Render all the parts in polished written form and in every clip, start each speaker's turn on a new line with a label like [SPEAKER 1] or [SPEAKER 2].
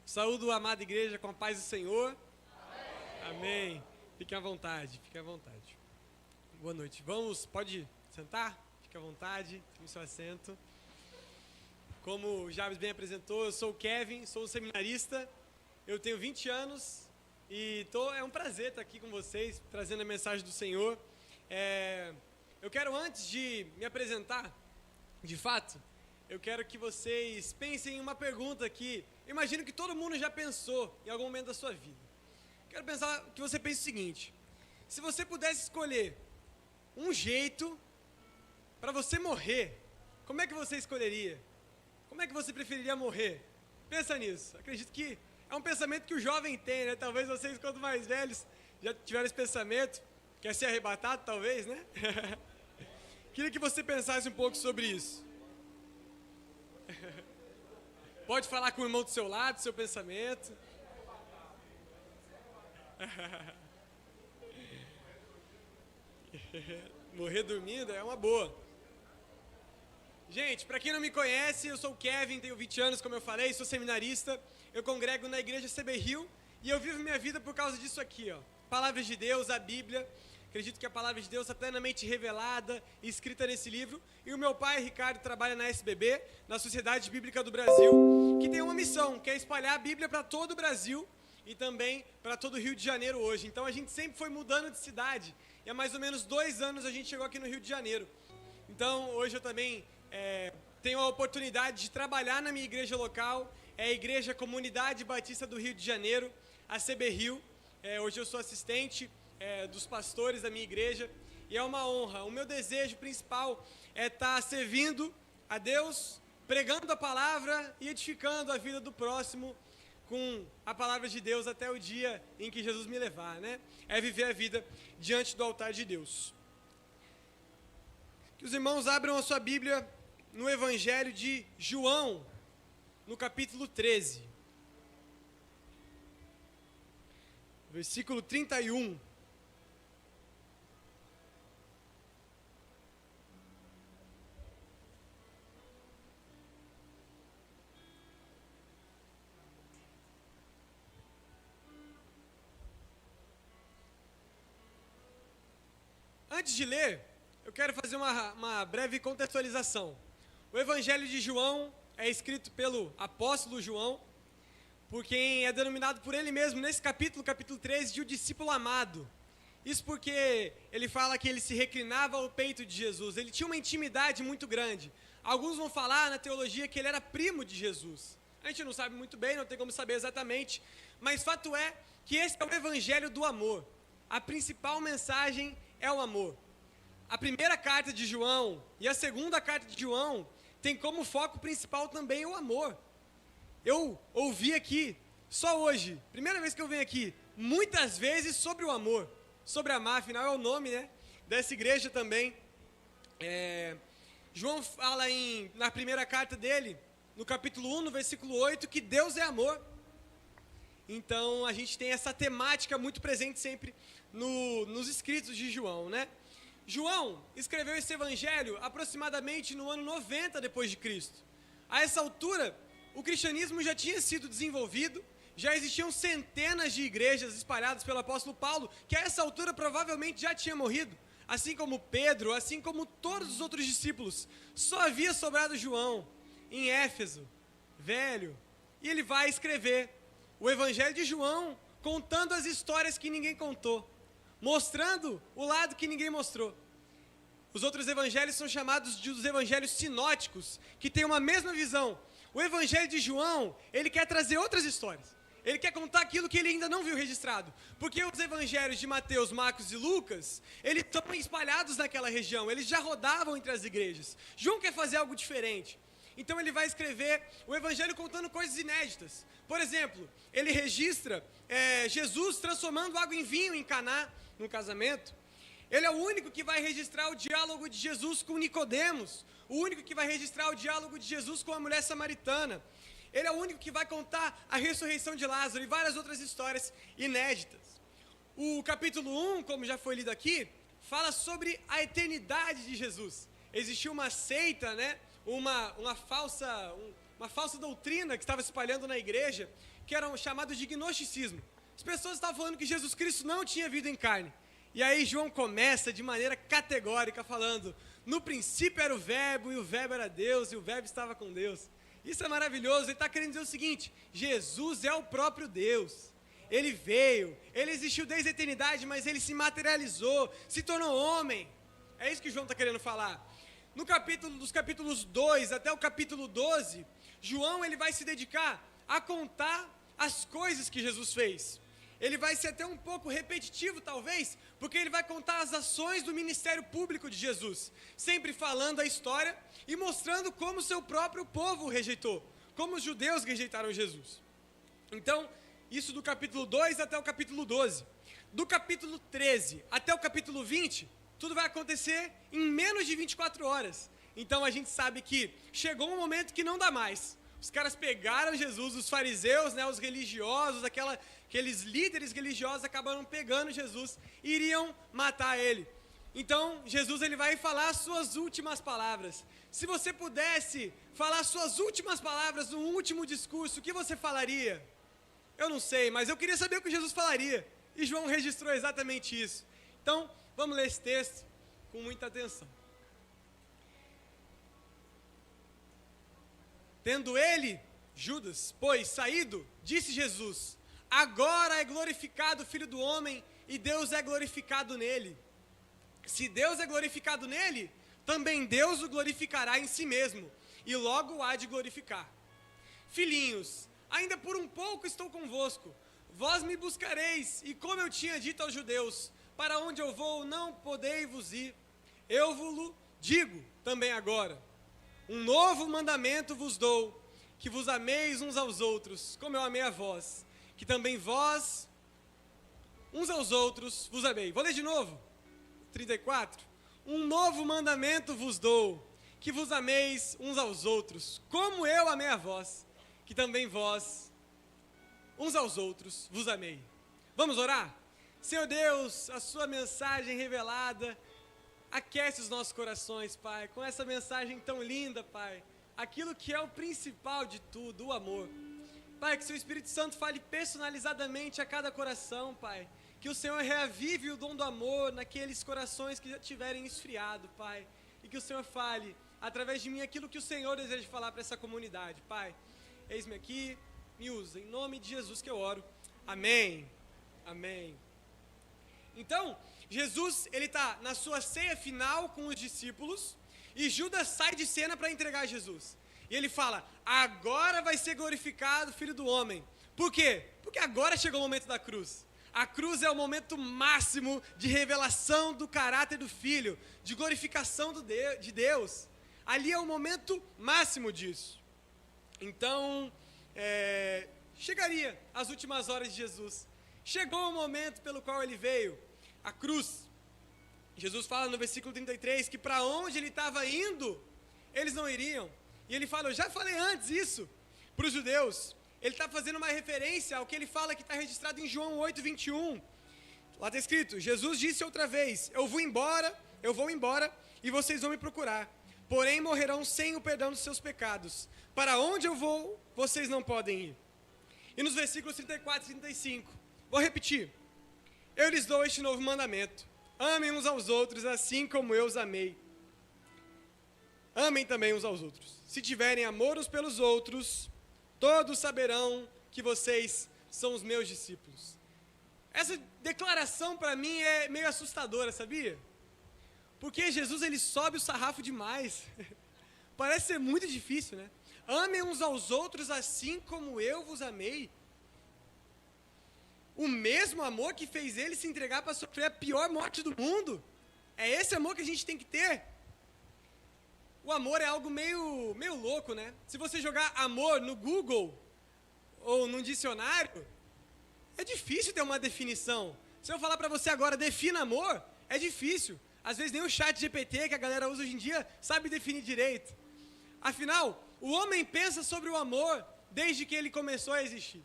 [SPEAKER 1] Saúdo a amada igreja com a paz do Senhor. Amém. Fiquem à vontade, fiquem à vontade. Boa noite. Pode sentar? Fique à vontade, tome seu assento. Como o Jabes bem apresentou, eu sou o Kevin, sou seminarista. Eu tenho 20 anos e é um prazer estar aqui com vocês, trazendo a mensagem do Senhor. Eu quero, antes de me apresentar, de fato, eu quero que vocês pensem em uma pergunta que imagino que todo mundo já pensou em algum momento da sua vida. Quero pensar que você pense o seguinte: se você pudesse escolher um jeito para você morrer, como é que você escolheria? Como é que você preferiria morrer? Pensa nisso. Acredito que é um pensamento que o jovem tem, né? Talvez vocês, quanto mais velhos, já tiveram esse pensamento. Quer ser arrebatado, talvez, né? Queria que você pensasse um pouco sobre isso. Pode falar com o irmão do seu lado, seu pensamento. Morrer dormindo é uma boa. Gente, para quem não me conhece, eu sou o Kevin, tenho 20 anos, como eu falei, sou seminarista. Eu congrego na igreja CB Rio e eu vivo minha vida por causa disso aqui, ó. Palavras de Deus, a Bíblia. Acredito que a palavra de Deus está plenamente revelada e escrita nesse livro. E o meu pai, Ricardo, trabalha na SBB, na Sociedade Bíblica do Brasil, que tem uma missão, que é espalhar a Bíblia para todo o Brasil e também para todo o Rio de Janeiro hoje. Então a gente sempre foi mudando de cidade. E há mais ou menos 2 anos a gente chegou aqui no Rio de Janeiro. Então hoje eu também tenho a oportunidade de trabalhar na minha igreja local, é a Igreja Comunidade Batista do Rio de Janeiro, a CB Rio. Hoje eu sou assistente dos pastores da minha igreja e é uma honra. O meu desejo principal é estar servindo a Deus, pregando a palavra e edificando a vida do próximo com a palavra de Deus até o dia em que Jesus me levar, né? É viver a vida diante do altar de Deus. Que os irmãos abram a sua Bíblia no Evangelho de João, no capítulo 13, versículo 31. Antes de ler, eu quero fazer uma breve contextualização. O Evangelho de João é escrito pelo apóstolo João, por quem é denominado por ele mesmo, nesse capítulo 13, de o discípulo amado. Isso porque ele fala que ele se reclinava ao peito de Jesus, ele tinha uma intimidade muito grande. Alguns vão falar na teologia que ele era primo de Jesus. A gente não sabe muito bem, não tem como saber exatamente, mas fato é que esse é o Evangelho do amor. A principal mensagem é o amor. A primeira carta de João e a segunda carta de João tem como foco principal também o amor. Eu ouvi aqui, só hoje, primeira vez que eu venho aqui, muitas vezes sobre o amor, sobre amar, afinal é o nome, né, dessa igreja também. João fala na primeira carta dele, no capítulo 1, no versículo 8, que Deus é amor. Então a gente tem essa temática muito presente sempre nos escritos de João, né? João escreveu esse evangelho aproximadamente no ano 90 depois de Cristo. A essa altura, o cristianismo já tinha sido desenvolvido, já existiam centenas de igrejas espalhadas pelo apóstolo Paulo, que a essa altura provavelmente já tinha morrido, assim como Pedro, assim como todos os outros discípulos. Só havia sobrado João em Éfeso, velho, e ele vai escrever o evangelho de João, contando as histórias que ninguém contou, mostrando o lado que ninguém mostrou. Os outros evangelhos são chamados de os evangelhos sinóticos, que têm uma mesma visão. O evangelho de João, ele quer trazer outras histórias. Ele quer contar aquilo que ele ainda não viu registrado. Porque os evangelhos de Mateus, Marcos e Lucas, eles estão espalhados naquela região, eles já rodavam entre as igrejas. João quer fazer algo diferente. Então ele vai escrever o evangelho contando coisas inéditas. Por exemplo, ele registra Jesus transformando água em vinho em Caná, no casamento. Ele é o único que vai registrar o diálogo de Jesus com Nicodemos, o único que vai registrar o diálogo de Jesus com a mulher samaritana. Ele é o único que vai contar a ressurreição de Lázaro e várias outras histórias inéditas. O capítulo 1, como já foi lido aqui, fala sobre a eternidade de Jesus. Existiu uma seita, né? uma falsa doutrina que estava se espalhando na igreja, que era chamado de gnosticismo. As pessoas estavam falando que Jesus Cristo não tinha vindo em carne. E aí João começa de maneira categórica falando: no princípio era o verbo, e o verbo era Deus, e o verbo estava com Deus. Isso é maravilhoso. Ele está querendo dizer o seguinte: Jesus é o próprio Deus. Ele veio, ele existiu desde a eternidade, mas ele se materializou, se tornou homem. É isso que João está querendo falar. Dos capítulos 2 até o capítulo 12, João ele vai se dedicar a contar as coisas que Jesus fez. Ele vai ser até um pouco repetitivo, talvez, porque ele vai contar as ações do ministério público de Jesus, sempre falando a história e mostrando como o seu próprio povo o rejeitou, como os judeus rejeitaram Jesus. Então, isso do capítulo 2 até o capítulo 12. Do capítulo 13 até o capítulo 20, tudo vai acontecer em menos de 24 horas. Então, a gente sabe que chegou um momento que não dá mais. Os caras pegaram Jesus, os fariseus, né, os religiosos, aqueles líderes religiosos acabaram pegando Jesus e iriam matar ele. Então, Jesus ele vai falar as suas últimas palavras. Se você pudesse falar as suas últimas palavras no último discurso, o que você falaria? Eu não sei, mas eu queria saber o que Jesus falaria. E João registrou exatamente isso. Então, vamos ler esse texto com muita atenção. Tendo ele, Judas, pois, saído, disse Jesus: agora é glorificado o Filho do Homem, e Deus é glorificado nele. Se Deus é glorificado nele, também Deus o glorificará em si mesmo, e logo o há de glorificar. Filhinhos, ainda por um pouco estou convosco. Vós me buscareis, e como eu tinha dito aos judeus, para onde eu vou não podeis vos ir. Eu vos digo também agora. Um novo mandamento vos dou, que vos ameis uns aos outros, como eu amei a vós, que também vós, uns aos outros, vos amei. Vou ler de novo, 34. Um novo mandamento vos dou, que vos ameis uns aos outros, como eu amei a vós, que também vós, uns aos outros, vos amei. Vamos orar? Senhor Deus, a sua mensagem revelada aquece os nossos corações, Pai, com essa mensagem tão linda, Pai. Aquilo que é o principal de tudo, o amor. Pai, que o seu Espírito Santo fale personalizadamente a cada coração, Pai. Que o Senhor reavive o dom do amor naqueles corações que já tiverem esfriado, Pai. E que o Senhor fale, através de mim, aquilo que o Senhor deseja falar para essa comunidade, Pai. Eis-me aqui, me usa. Em nome de Jesus que eu oro. Amém. Amém. Então, Jesus, ele está na sua ceia final com os discípulos, e Judas sai de cena para entregar Jesus. E ele fala: agora vai ser glorificado o Filho do Homem. Por quê? Porque agora chegou o momento da cruz. A cruz é o momento máximo de revelação do caráter do Filho, de glorificação de Deus. Ali é o momento máximo disso. Então, chegaria as últimas horas de Jesus. Chegou o momento pelo qual ele veio, a cruz. Jesus fala no versículo 33 que para onde ele estava indo, eles não iriam. E ele fala: eu já falei antes isso para os judeus. Ele está fazendo uma referência ao que ele fala que está registrado em João 8:21. Lá está escrito: Jesus disse outra vez: eu vou embora e vocês vão me procurar. Porém morrerão sem o perdão dos seus pecados. Para onde eu vou, vocês não podem ir. E nos versículos 34 e 35, vou repetir: eu lhes dou este novo mandamento: amem uns aos outros assim como eu os amei. Amem também uns aos outros. Se tiverem amor uns pelos outros, todos saberão que vocês são os meus discípulos. Essa declaração para mim é meio assustadora, sabia? Porque Jesus ele sobe o sarrafo demais. Parece ser muito difícil, né? Amem uns aos outros assim como eu vos amei. O mesmo amor que fez ele se entregar para sofrer a pior morte do mundo. É esse amor que a gente tem que ter. O amor é algo meio louco, né? Se você jogar amor no Google ou num dicionário, é difícil ter uma definição. Se eu falar para você agora, defina amor, é difícil. Às vezes nem o chat GPT que a galera usa hoje em dia sabe definir direito. Afinal, o homem pensa sobre o amor desde que ele começou a existir.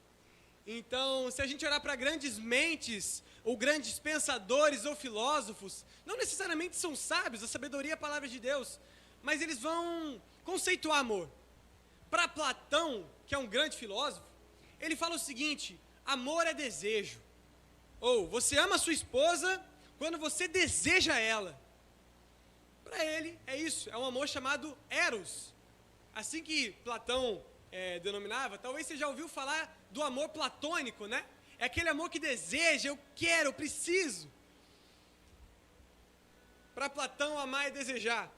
[SPEAKER 1] Então, se a gente olhar para grandes mentes, ou grandes pensadores ou filósofos, não necessariamente são sábios, a sabedoria é a palavra de Deus, mas eles vão conceituar amor. Para Platão, que é um grande filósofo, ele fala o seguinte: amor é desejo. Ou você ama a sua esposa quando você deseja ela. Para ele é isso, é um amor chamado eros. Assim que Platão denominava, talvez você já ouviu falar do amor platônico, né? É aquele amor que deseja, eu quero, eu preciso. Para Platão, amar é desejar.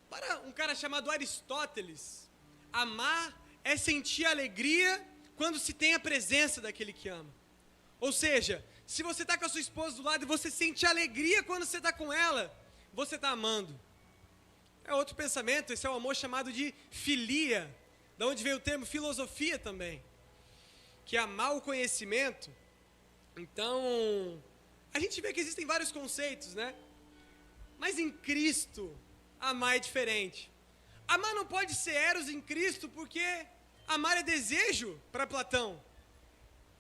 [SPEAKER 1] Para um cara chamado Aristóteles, amar é sentir alegria quando se tem a presença daquele que ama. Ou seja, se você está com a sua esposa do lado e você sente alegria quando você está com ela, você está amando. É outro pensamento, esse é o amor chamado de filia, da onde veio o termo filosofia também, que é amar o conhecimento. Então, a gente vê que existem vários conceitos, né? Mas em Cristo, amar é diferente. Amar não pode ser eros em Cristo, porque amar é desejo para Platão.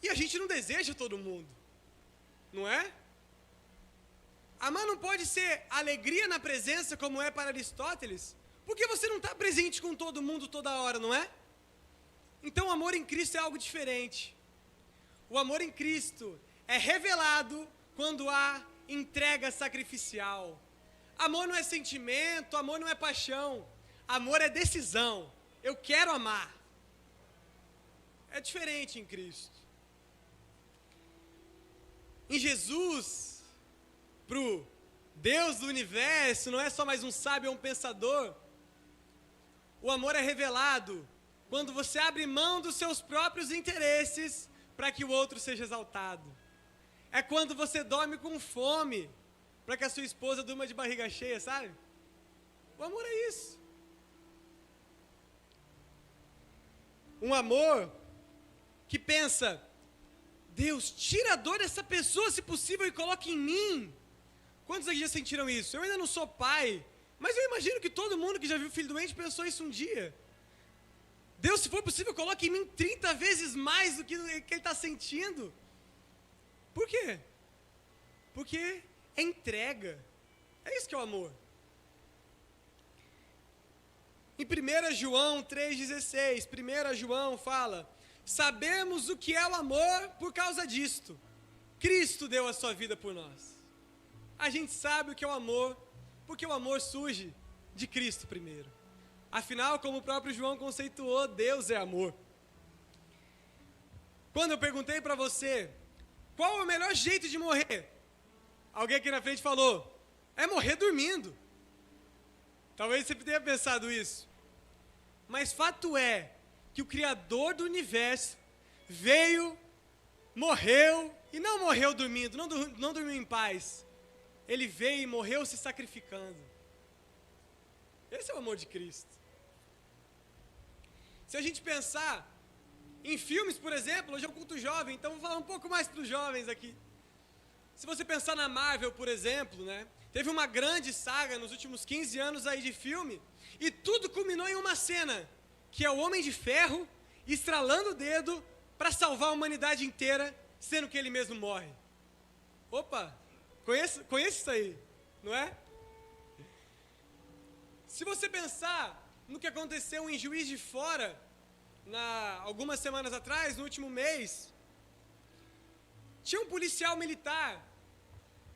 [SPEAKER 1] E a gente não deseja todo mundo, não é? Amar não pode ser alegria na presença, como é para Aristóteles, porque você não está presente com todo mundo toda hora, não é? Então o amor em Cristo é algo diferente. O amor em Cristo é revelado quando há entrega sacrificial. Amor não é sentimento, amor não é paixão, amor é decisão. Eu quero amar. É diferente em Cristo. Em Jesus, para o Deus do universo, não é só mais um sábio ou um pensador. O amor é revelado quando você abre mão dos seus próprios interesses para que o outro seja exaltado. É quando você dorme com fome para que a sua esposa durma de barriga cheia, sabe? O amor é isso. Um amor que pensa: Deus, tira a dor dessa pessoa, se possível, e coloque em mim. Quantos aqui já sentiram isso? Eu ainda não sou pai, mas eu imagino que todo mundo que já viu filho doente pensou isso um dia. Deus, se for possível, coloque em mim 30 vezes mais do que ele está sentindo. Por quê? Porque é entrega. É isso que é o amor. Em 1 João 3,16, 1 João fala: sabemos o que é o amor por causa disto. Cristo deu a sua vida por nós. A gente sabe o que é o amor, porque o amor surge de Cristo primeiro. Afinal, como o próprio João conceituou, Deus é amor. Quando eu perguntei para você, qual é o melhor jeito de morrer? Alguém aqui na frente falou: é morrer dormindo. Talvez você tenha pensado isso. Mas fato é que o Criador do universo veio, morreu, e não morreu dormindo, não dormiu em paz. Ele veio e morreu se sacrificando. Esse é o amor de Cristo. Se a gente pensar em filmes, por exemplo, hoje é um culto jovem, então vou falar um pouco mais para os jovens aqui. Se você pensar na Marvel, por exemplo, né? Teve uma grande saga nos últimos 15 anos aí de filme, e tudo culminou em uma cena, que é o Homem de Ferro estralando o dedo para salvar a humanidade inteira, sendo que ele mesmo morre. Opa, conhece isso aí, não é? Se você pensar no que aconteceu em Juiz de Fora, algumas semanas atrás, no último mês, tinha um policial militar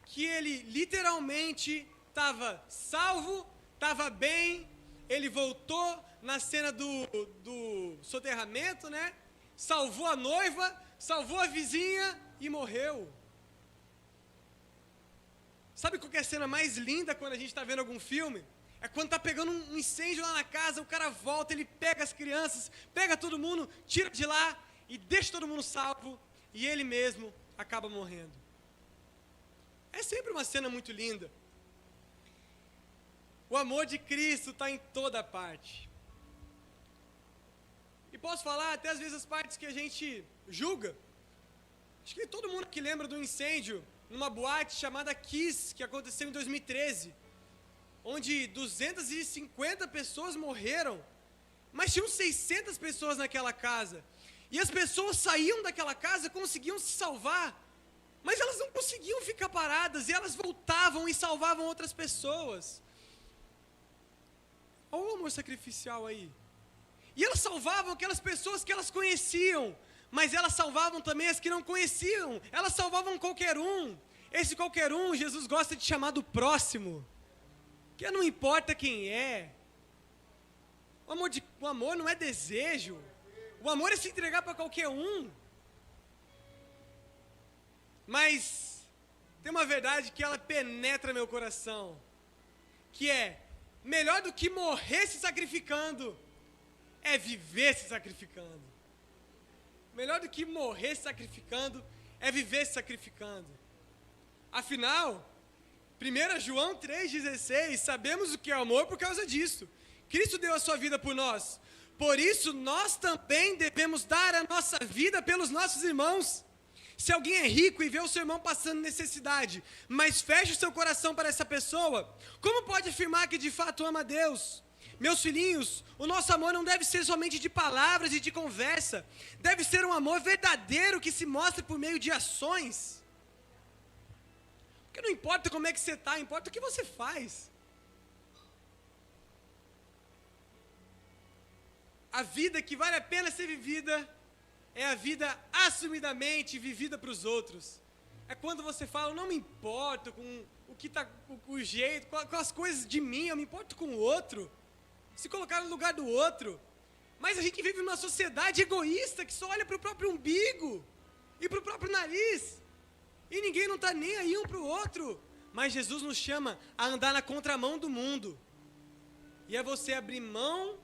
[SPEAKER 1] que ele literalmente estava salvo, estava bem, ele voltou na cena do soterramento, né? Salvou a noiva, salvou a vizinha e morreu. Sabe qual que é a cena mais linda quando a gente está vendo algum filme? É quando está pegando um incêndio lá na casa, o cara volta, ele pega as crianças, pega todo mundo, tira de lá e deixa todo mundo salvo, e ele mesmo acaba morrendo. É sempre uma cena muito linda. O amor de Cristo está em toda parte. E posso falar até às vezes as partes que a gente julga. Acho que todo mundo que lembra do incêndio numa boate chamada Kiss, que aconteceu em 2013, onde 250 pessoas morreram, mas tinham 600 pessoas naquela casa. E as pessoas saíam daquela casa, conseguiam se salvar, mas elas não conseguiam ficar paradas, e elas voltavam e salvavam outras pessoas. Olha o amor sacrificial aí. E elas salvavam aquelas pessoas que elas conheciam, mas elas salvavam também as que não conheciam. Elas salvavam qualquer um. Esse qualquer um, Jesus gosta de chamar do próximo. Que não importa quem é. O amor não é desejo. O amor é se entregar para qualquer um. Mas tem uma verdade que ela penetra meu coração. Que é, melhor do que morrer se sacrificando, é viver se sacrificando. Melhor do que morrer se sacrificando, é viver se sacrificando. Afinal, 1 João 3,16, sabemos o que é amor por causa disso. Cristo deu a sua vida por nós. Por isso, nós também devemos dar a nossa vida pelos nossos irmãos. Se alguém é rico e vê o seu irmão passando necessidade, mas fecha o seu coração para essa pessoa, como pode afirmar que de fato ama a Deus? Meus filhinhos, o nosso amor não deve ser somente de palavras e de conversa. Deve ser um amor verdadeiro que se mostra por meio de ações. Porque não importa como é que você está, importa o que você faz. A vida que vale a pena ser vivida é a vida assumidamente vivida para os outros. É quando você fala, eu não me importo com o que está, com o jeito, com as coisas de mim, eu me importo com o outro. Se colocar no lugar do outro. Mas a gente vive numa sociedade egoísta que só olha para o próprio umbigo e para o próprio nariz. E ninguém não está nem aí um para o outro. Mas Jesus nos chama a andar na contramão do mundo. E é você abrir mão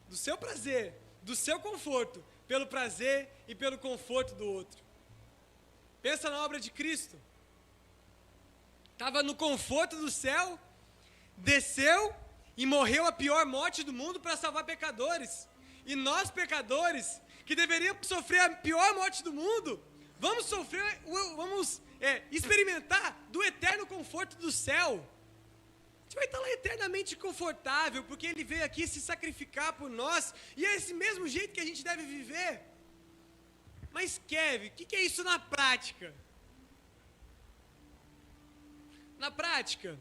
[SPEAKER 1] do seu prazer, do seu conforto, pelo prazer e pelo conforto do outro. Pensa na obra de Cristo. Estava no conforto do céu, desceu e morreu a pior morte do mundo para salvar pecadores. E nós, pecadores, que deveríamos sofrer a pior morte do mundo, vamos experimentar do eterno conforto do céu. A gente vai estar lá eternamente confortável, porque Ele veio aqui se sacrificar por nós, e é esse mesmo jeito que a gente deve viver. Mas, Kevin, o que é isso na prática? Na prática,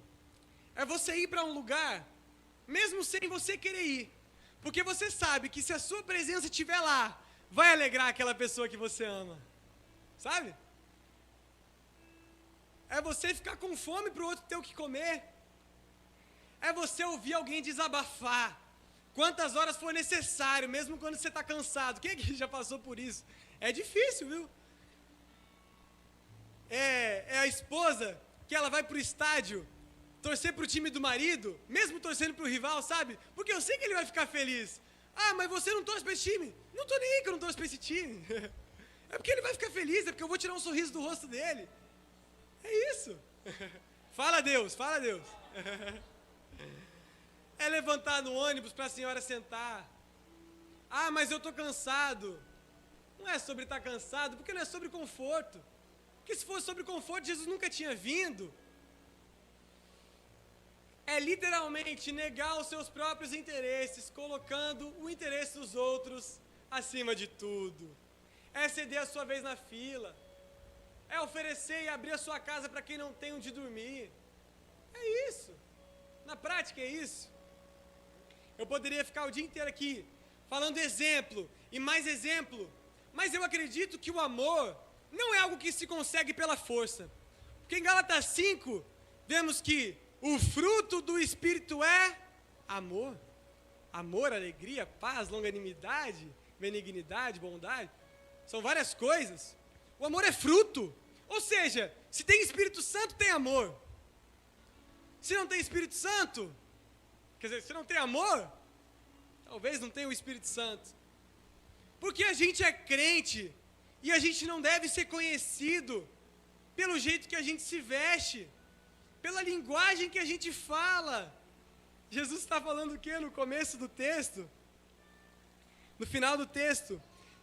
[SPEAKER 1] é você ir para um lugar, mesmo sem você querer ir, porque você sabe que se a sua presença estiver lá, vai alegrar aquela pessoa que você ama, sabe? É você ficar com fome para o outro ter o que comer, é você ouvir alguém desabafar, quantas horas for necessário, mesmo quando você está cansado. Quem aqui já passou por isso? É difícil, viu? É a esposa que ela vai para o estádio torcer para o time do marido, mesmo torcendo para o rival, sabe? Porque eu sei que ele vai ficar feliz. Ah, mas você não torce para esse time? Não estou nem aí que eu não torço para esse time. É porque ele vai ficar feliz, é porque eu vou tirar um sorriso do rosto dele. É isso. Fala Deus, fala Deus. É levantar no ônibus para a senhora sentar. Ah, mas eu estou cansado. Não é sobre estar cansado, porque não é sobre conforto. Porque se fosse sobre conforto, Jesus nunca tinha vindo. É literalmente negar os seus próprios interesses, colocando o interesse dos outros acima de tudo. É ceder a sua vez na fila. É oferecer e abrir a sua casa para quem não tem onde dormir. É isso. Na prática é isso. Eu poderia ficar o dia inteiro aqui falando exemplo e mais exemplo, mas eu acredito que o amor não é algo que se consegue pela força. Porque em Gálatas 5, vemos que o fruto do Espírito é amor. Amor, alegria, paz, longanimidade, benignidade, bondade. São várias coisas. O amor é fruto. Ou seja, se tem Espírito Santo, tem amor. Se não tem Espírito Santo, quer dizer, se não tem amor, talvez não tenha o Espírito Santo. Porque a gente é crente e a gente não deve ser conhecido pelo jeito que a gente se veste, pela linguagem que a gente fala. Jesus está falando o quê no começo do texto? No final do texto.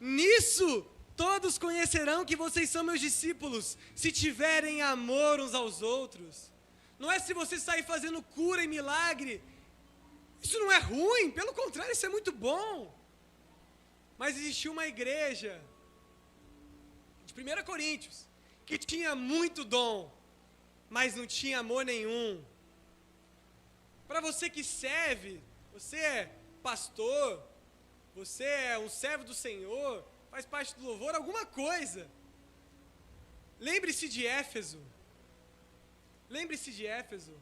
[SPEAKER 1] Nisso todos conhecerão que vocês são meus discípulos, se tiverem amor uns aos outros. Não é se você sair fazendo cura e milagre. Isso não é ruim, pelo contrário, isso é muito bom. Mas existia uma igreja de 1 Coríntios que tinha muito dom, mas não tinha amor nenhum. Para você que serve, você é pastor, você é um servo do Senhor, faz parte do louvor, alguma coisa. Lembre-se de Éfeso. Lembre-se de Éfeso.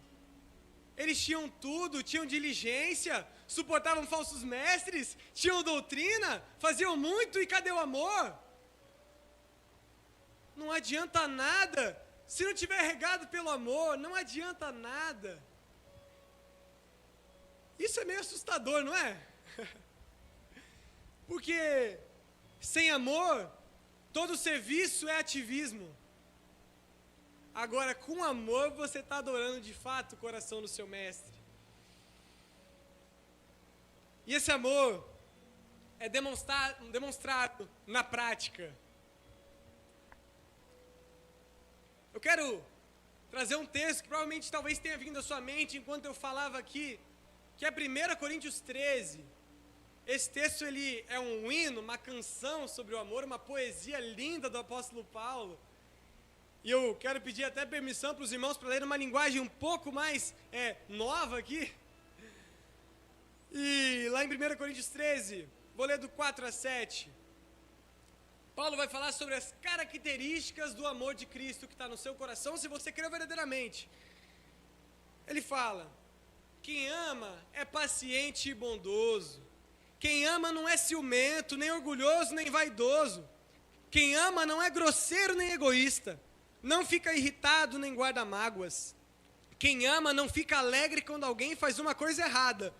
[SPEAKER 1] Eles tinham tudo, tinham diligência, suportavam falsos mestres, tinham doutrina, faziam muito, e cadê o amor? Não adianta nada. Se não tiver regado pelo amor, não adianta nada. Isso é meio assustador, não é? Porque sem amor, todo serviço é ativismo. Agora, com amor, você está adorando de fato o coração do seu mestre. E esse amor é demonstrado na prática. Eu quero trazer um texto que provavelmente talvez tenha vindo à sua mente enquanto eu falava aqui, que é 1 Coríntios 13. Esse texto ele é um hino, uma canção sobre o amor, uma poesia linda do apóstolo Paulo. E eu quero pedir até permissão para os irmãos para ler uma linguagem um pouco mais nova aqui. E lá em 1 Coríntios 13, vou ler do 4 a 7. Paulo vai falar sobre as características do amor de Cristo que está no seu coração, se você crê verdadeiramente. Ele fala: quem ama é paciente e bondoso. Quem ama não é ciumento, nem orgulhoso, nem vaidoso. Quem ama não é grosseiro, nem egoísta. Não fica irritado, nem guarda mágoas. Quem ama não fica alegre quando alguém faz uma coisa errada,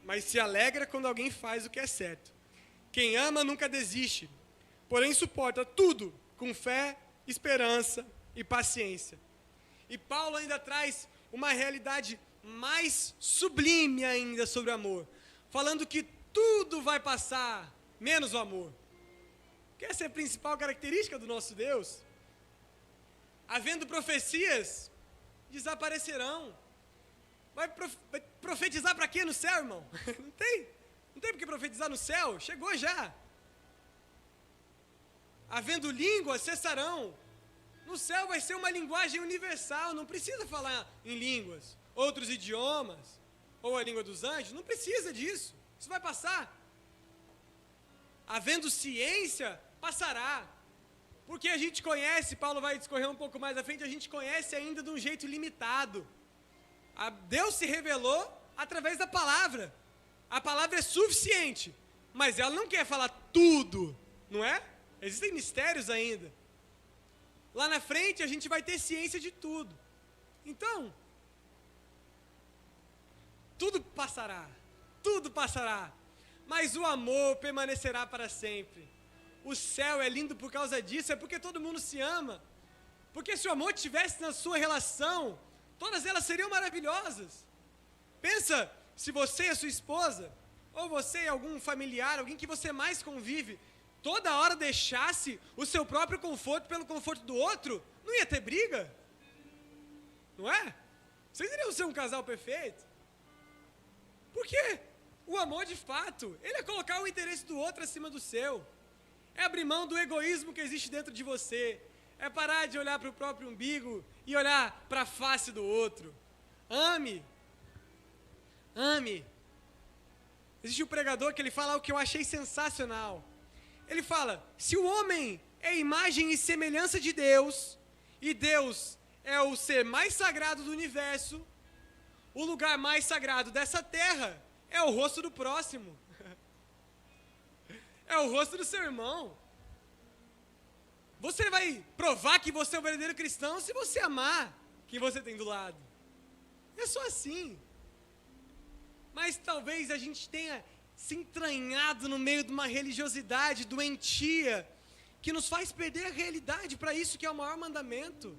[SPEAKER 1] mas se alegra quando alguém faz o que é certo. Quem ama nunca desiste, porém suporta tudo com fé, esperança e paciência. E Paulo ainda traz uma realidade mais sublime ainda sobre o amor, falando que tudo vai passar, menos o amor. Que essa é a principal característica do nosso Deus. Havendo profecias, desaparecerão. Vai profetizar para quê no céu, irmão? Não tem por que profetizar no céu, chegou já. Havendo línguas, cessarão. No céu vai ser uma linguagem universal, não precisa falar em línguas, outros idiomas, ou a língua dos anjos, não precisa disso, isso vai passar. Havendo ciência, passará. Porque a gente conhece, Paulo vai discorrer um pouco mais à frente, a gente conhece ainda de um jeito limitado. Deus se revelou através da palavra. A palavra é suficiente, mas ela não quer falar tudo, não é? Existem mistérios ainda. Lá na frente a gente vai ter ciência de tudo. Então, tudo passará, mas o amor permanecerá para sempre. O céu é lindo por causa disso, é porque todo mundo se ama. Porque se o amor estivesse na sua relação, todas elas seriam maravilhosas. Pensa, se você e a sua esposa, ou você e algum familiar, alguém que você mais convive, toda hora deixasse o seu próprio conforto pelo conforto do outro, não ia ter briga? Não é? Vocês iriam ser um casal perfeito? Por quê? O amor, de fato, ele é colocar o interesse do outro acima do seu. É abrir mão do egoísmo que existe dentro de você. É parar de olhar para o próprio umbigo e olhar para a face do outro. Ame. Ame. Existe um pregador que ele fala algo que eu achei sensacional. Ele fala: se o homem é imagem e semelhança de Deus, e Deus é o ser mais sagrado do universo, o lugar mais sagrado dessa terra é o rosto do próximo. É o rosto do seu irmão. Você vai provar que você é um verdadeiro cristão se você amar quem você tem do lado. É só assim. Mas talvez a gente tenha se entranhado no meio de uma religiosidade doentia que nos faz perder a realidade para isso que é o maior mandamento.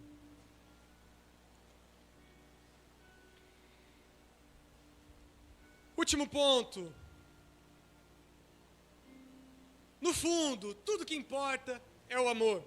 [SPEAKER 1] Último ponto. No fundo, tudo que importa é o amor.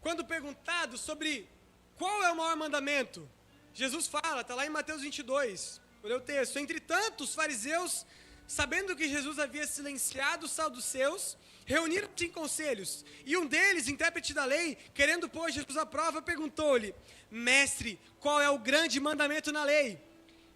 [SPEAKER 1] Quando perguntado sobre qual é o maior mandamento, Jesus fala, está lá em Mateus 22, vou ler o texto: entretanto, os fariseus, sabendo que Jesus havia silenciado os saduceus, reuniram-se em conselhos, e um deles, intérprete da lei, querendo pôr Jesus à prova, perguntou-lhe: mestre, qual é o grande mandamento na lei?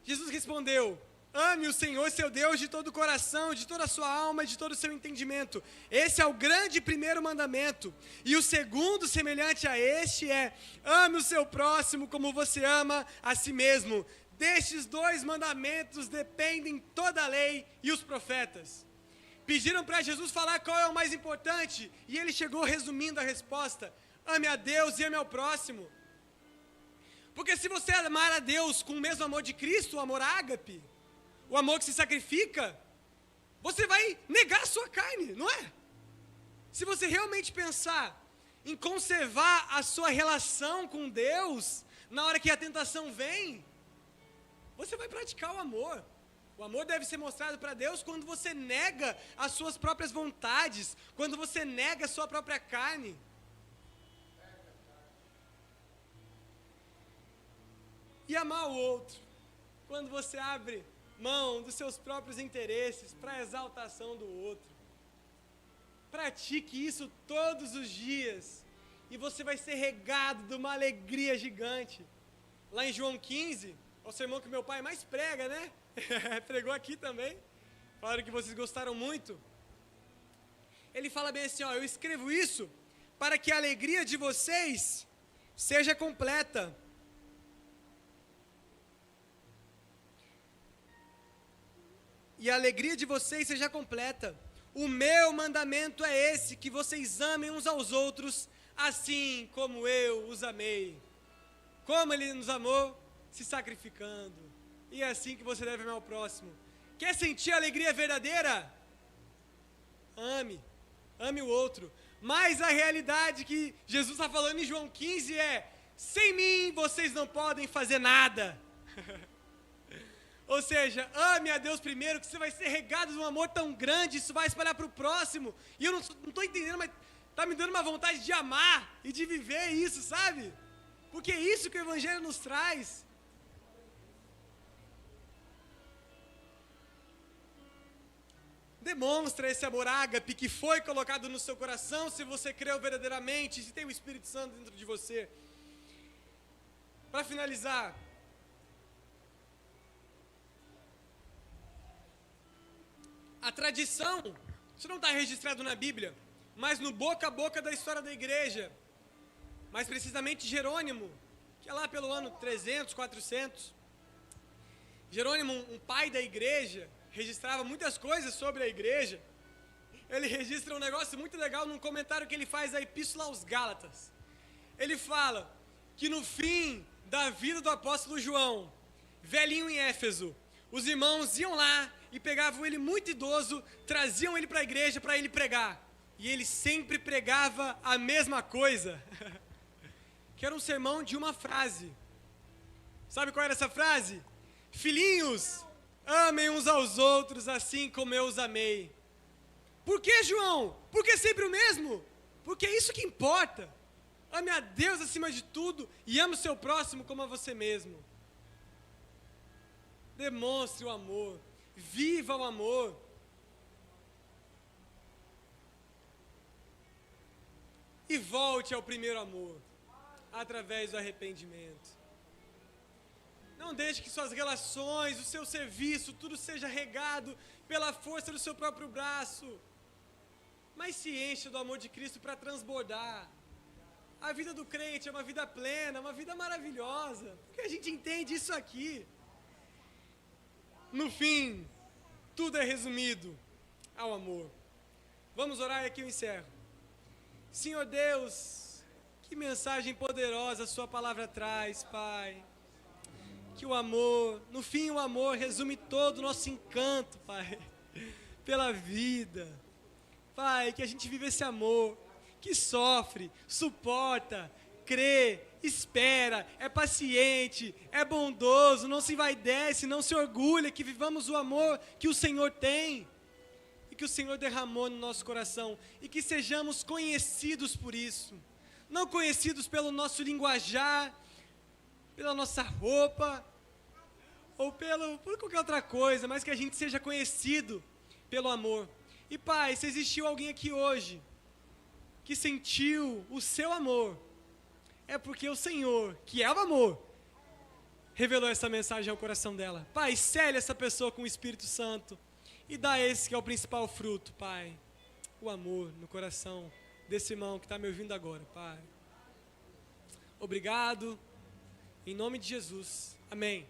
[SPEAKER 1] Jesus respondeu: Ame o Senhor, seu Deus, de todo o coração, de toda a sua alma e de todo o seu entendimento. Esse é o grande primeiro mandamento. E o segundo, semelhante a este, é: ame o seu próximo como você ama a si mesmo. Destes dois mandamentos dependem toda a lei e os profetas. Pediram para Jesus falar qual é o mais importante, e ele chegou resumindo a resposta: ame a Deus e ame ao próximo. Porque se você amar a Deus com o mesmo amor de Cristo, o amor ágape, o amor que se sacrifica, você vai negar a sua carne, não é? Se você realmente pensar em conservar a sua relação com Deus, na hora que a tentação vem, você vai praticar o amor. O amor deve ser mostrado para Deus quando você nega as suas próprias vontades, quando você nega a sua própria carne. E amar o outro, quando você abre mão dos seus próprios interesses para a exaltação do outro. Pratique isso todos os dias e você vai ser regado de uma alegria gigante. Lá em João 15, é o sermão que meu pai mais prega, né? Pregou aqui também. Falaram que vocês gostaram muito. Ele fala bem assim, ó: eu escrevo isso para que a alegria de vocês seja completa. E a alegria de vocês seja completa. O meu mandamento é esse, que vocês amem uns aos outros, assim como eu os amei. Como ele nos amou? Se sacrificando. E é assim que você deve amar o próximo. Quer sentir a alegria verdadeira? Ame. Ame o outro. Mas a realidade que Jesus está falando em João 15 é: sem mim vocês não podem fazer nada. Ou seja, ame a Deus primeiro, que você vai ser regado de um amor tão grande, isso vai espalhar para o próximo. E eu não estou entendendo, mas está me dando uma vontade de amar e de viver isso, sabe? Porque é isso que o Evangelho nos traz. Demonstra esse amor ágape que foi colocado no seu coração, se você creu verdadeiramente, se tem o Espírito Santo dentro de você. Para finalizar, a tradição, isso não está registrado na Bíblia, mas no boca a boca da história da igreja, mais precisamente Jerônimo, que é lá pelo ano 300, 400. Jerônimo, um pai da igreja, registrava muitas coisas sobre a igreja. Ele registra um negócio muito legal num comentário que ele faz da Epístola aos Gálatas. Ele fala que no fim da vida do apóstolo João, velhinho em Éfeso, os irmãos iam lá e pegavam ele muito idoso, traziam ele para a igreja para ele pregar. E ele sempre pregava a mesma coisa. Que era um sermão de uma frase. Sabe qual era essa frase? Filhinhos, amem uns aos outros assim como eu os amei. Por que, João? Porque é sempre o mesmo? Porque é isso que importa. Ame a Deus acima de tudo e ame o seu próximo como a você mesmo. Demonstre o amor. Viva o amor. E volte ao primeiro amor, através do arrependimento. Não deixe que suas relações, o seu serviço, tudo seja regado pela força do seu próprio braço. Mas se encha do amor de Cristo para transbordar. A vida do crente é uma vida plena, uma vida maravilhosa. Porque a gente entende isso aqui. No fim, tudo é resumido ao amor. Vamos orar e aqui eu encerro. Senhor Deus, que mensagem poderosa a sua palavra traz, Pai. Que o amor, no fim o amor resume todo o nosso encanto, Pai, pela vida. Pai, que a gente vive esse amor, que sofre, suporta, crê, espera, é paciente, é bondoso, não se envaidece, não se orgulha, que vivamos o amor que o Senhor tem e que o Senhor derramou no nosso coração e que sejamos conhecidos por isso, não conhecidos pelo nosso linguajar, pela nossa roupa ou por qualquer outra coisa, mas que a gente seja conhecido pelo amor. E Pai, se existiu alguém aqui hoje que sentiu o seu amor, é porque o Senhor, que é o amor, revelou essa mensagem ao coração dela. Pai, sele essa pessoa com o Espírito Santo e dá esse que é o principal fruto, Pai. O amor no coração desse irmão que está me ouvindo agora, Pai. Obrigado. Em nome de Jesus. Amém.